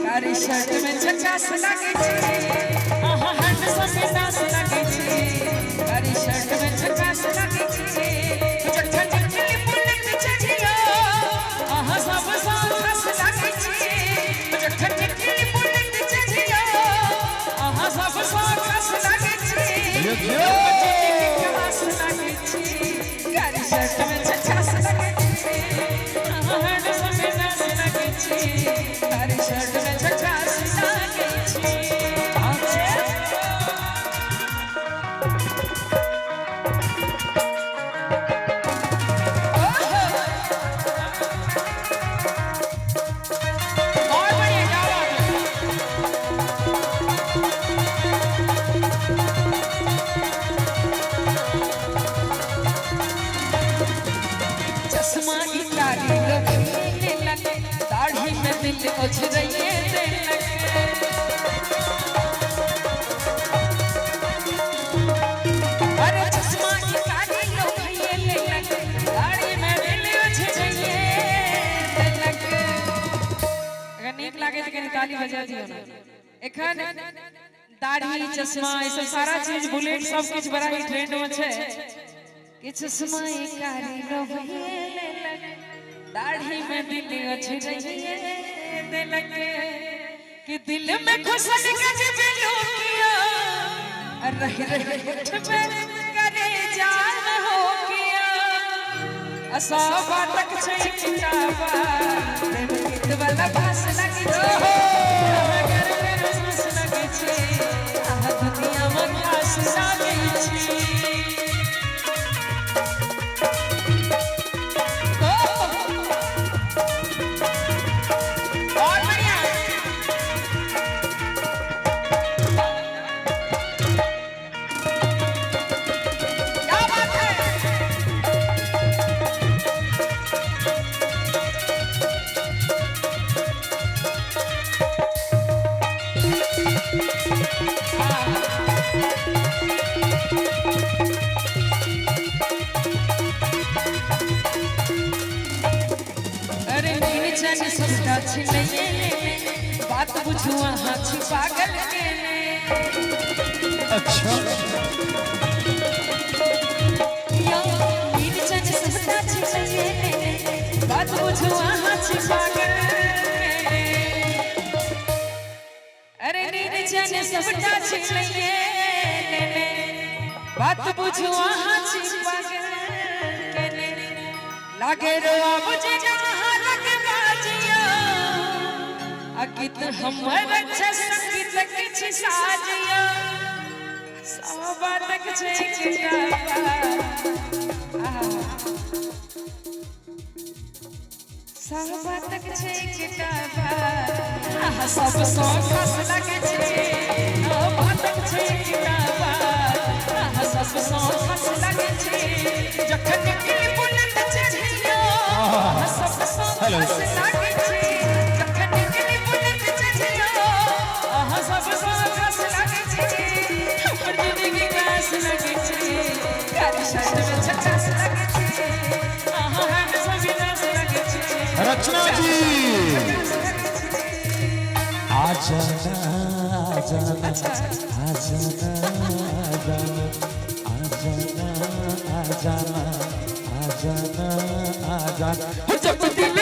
कारी शर्ट में झकास लगे छे आहा हैंडसम में नास लगे छे कारी शर्ट में झकास लगे छे जखन निकली बुलेट चढ़ियो आहा सब खास लगे छे जखन निकली बुलेट चढ़ियो आहा सब खास लगे छे खास लगे छे कारी शर्ट में झकास लगे छे आहा हैंडसम में नास लगे छे कारी शर्ट में झकास लगे छे दाढ़ी में दिल उछलइए अरे चश्मा की काली लोखिए दाढ़ी में दिल उछलइए अगर नीक लागे तो कनी ताली बजा दियो ना एखन दाढ़ी चश्मा ई सब सारा चीज बुलेट सब कुछ बड़ा ही ट्रेंड में छे कि चश्मा की काली लोखिए दाढ़ी में दिल उछलइए लगे कि दिल में खुशन गजब लोकिया रह होठ पे करे जान हो गया असाबा तक छे किताबा प्रेम गीत वाला भास लगे छे अगर मेरे सांस लगे छे आह दुनिया में खास लगे छे बात बुझुआ हाथ पागल के अच्छा बात बुझुआ हाथ पागल अरे नीर जन सबटा छिलइए बात बुझुआ हाथ पागल लागे रोआ बुझे अकित हमर अच्छा संगीत किछ साजिया साबा तक छे किताबा साबा तक छे किताबा आहा सब खास लगे छे साबा तक छे किताबा आहा सब खास लगे छे जखन निकल बुलंद चढ़ियो आहा सब खास लगे छे रचना जी आजाना आजाना आजाना आजाना आजाना आजाना आजाना जब दिल